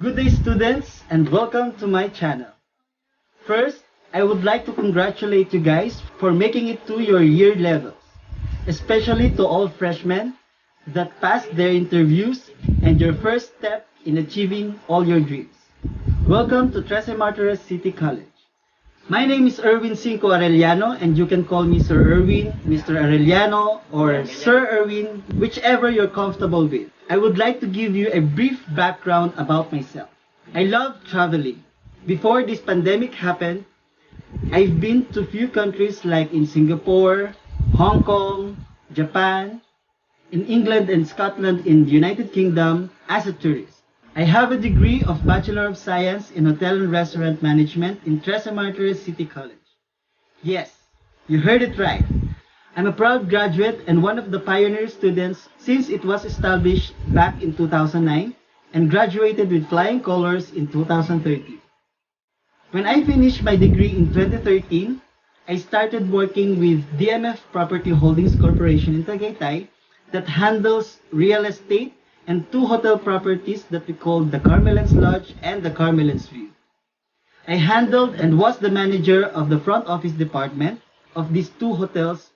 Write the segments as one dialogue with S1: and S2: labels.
S1: Good day, students, and welcome to my channel. First, I would like to congratulate you guys for making it to your year levels, especially to all freshmen that passed their interviews and your first step in achieving all your dreams. Welcome to Tres Martires City College. My name is Erwin Cinco Arellano, and you can call me Sir Erwin, Mr. Arellano, or Sir Erwin, whichever you're comfortable with. I would like to give you a brief background about myself. I love traveling. Before this pandemic happened, I've been to few countries like in Singapore, Hong Kong, Japan, in England and Scotland in the United Kingdom as a tourist. I have a degree of Bachelor of Science in Hotel and Restaurant Management in Tres Martires City College. Yes, you heard it right. I'm a proud graduate and one of the pioneer students since it was established back in 2009 and graduated with flying colors in 2013. When I finished my degree in 2013, I started working with DMF Property Holdings Corporation in Tagaytay that handles real estate and two hotel properties that we call the Carmelans Lodge and the Carmelans View. I handled and was the manager of the front office department of these two hotels,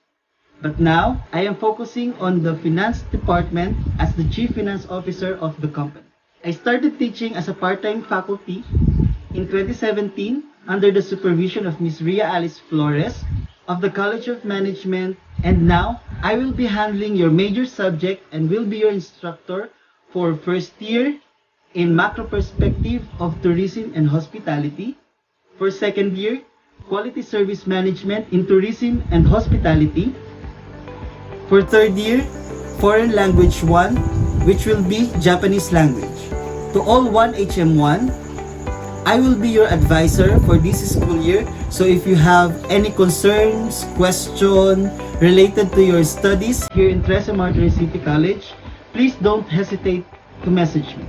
S1: but now I am focusing on the finance department as the chief finance officer of the company. I started teaching as a part-time faculty in 2017 under the supervision of Ms. Ria Alice Flores of the College of Management, and now I will be handling your major subject and will be your instructor for first year in macro perspective of tourism and hospitality, for second year, quality service management in tourism and hospitality, for third year, foreign language 1, which will be Japanese language. To all 1HM1, I will be your advisor for this school year, so if you have any concerns, question related to your studies here in Tres Martires City College, please don't hesitate to message me.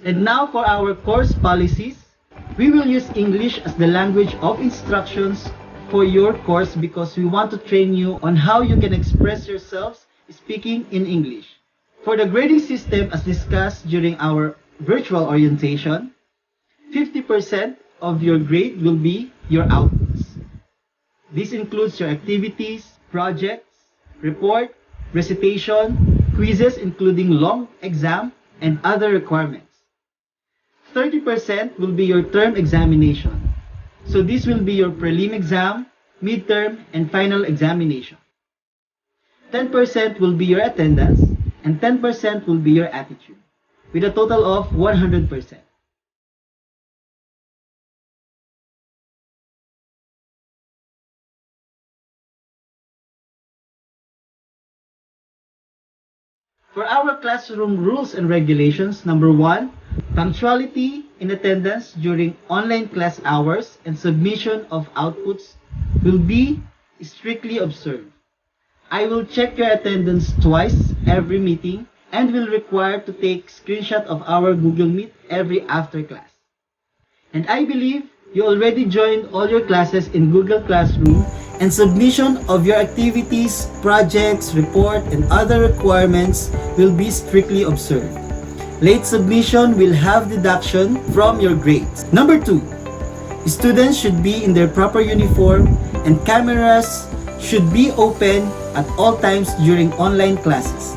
S1: And now for our course policies. We will use English as the language of instructions for your course because we want to train you on how you can express yourselves speaking in English. For the grading system as discussed during our virtual orientation, 50% of your grade will be your outputs. This includes your activities, projects, report, recitation, quizzes including long exam, and other requirements. 30% will be your term examination. So this will be your prelim exam, midterm, and final examination. 10% will be your attendance, and 10% will be your attitude, with a total of 100%. For our classroom rules and regulations, number 1, punctuality in attendance during online class hours and submission of outputs will be strictly observed. I will check your attendance twice every meeting and will require to take screenshot of our Google Meet every after class. And I believe you already joined all your classes in Google Classroom, and submission of your activities, projects, report, and other requirements will be strictly observed. Late submission will have deduction from your grades. Number 2, students should be in their proper uniform and cameras should be open at all times during online classes.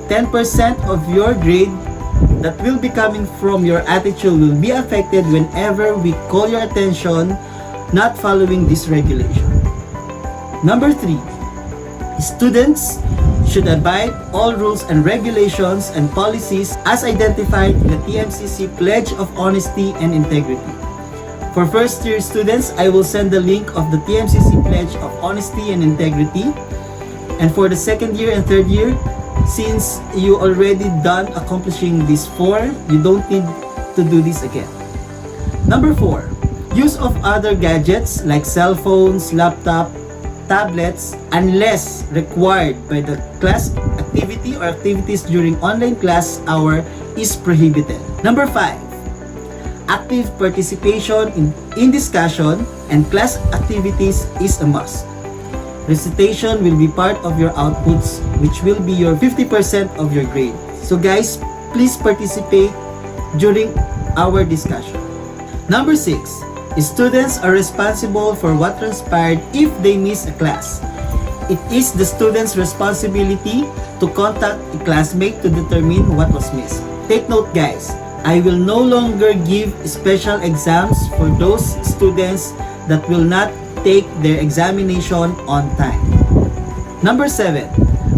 S1: 10% of your grade that will be coming from your attitude will be affected whenever we call your attention not following this regulation. Number 3, students should abide all rules and regulations and policies as identified in the TMCC Pledge of Honesty and Integrity. For first year students, I will send the link of the TMCC Pledge of Honesty and Integrity. And for the second year and third year, since you already done accomplishing this 4, you don't need to do this again. Number 4, use of other gadgets like cell phones, laptop, tablets unless required by the class activity or activities during online class hour is prohibited. Number 5, active participation in discussion and class activities is a must. Recitation will be part of your outputs, which will be your 50% of your grade. So guys, please participate during our discussion. Number 6, students are responsible for what transpired if they miss a class. It is the student's responsibility to contact a classmate to determine what was missed. Take note guys, I will no longer give special exams for those students that will not take their examination on time. Number 7,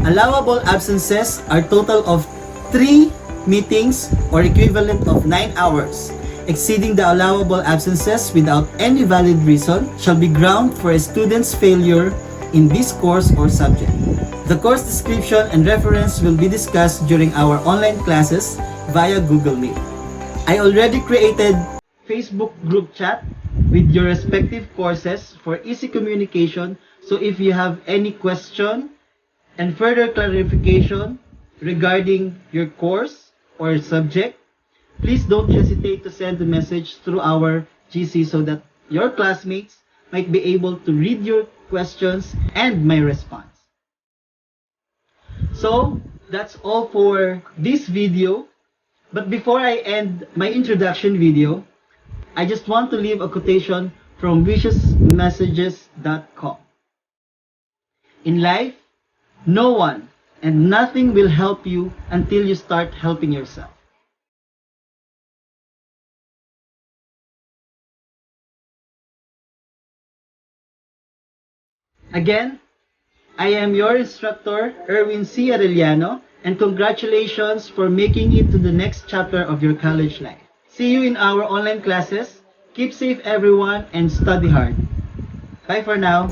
S1: allowable absences are total of 3 meetings or equivalent of 9 hours. Exceeding the allowable absences without any valid reason shall be ground for a student's failure in this course or subject. The course description and reference will be discussed during our online classes via Google Meet. I already created Facebook group chat with your respective courses for easy communication. So if you have any question and further clarification regarding your course or subject, please don't hesitate to send a message through our GC so that your classmates might be able to read your questions and my response. So that's all for this video. But before I end my introduction video, I just want to leave a quotation from viciousmessages.com. In life, no one and nothing will help you until you start helping yourself. Again, I am your instructor, Erwin C. Arellano, and congratulations for making it to the next chapter of your college life. See you in our online classes. Keep safe everyone and study hard. Bye for now.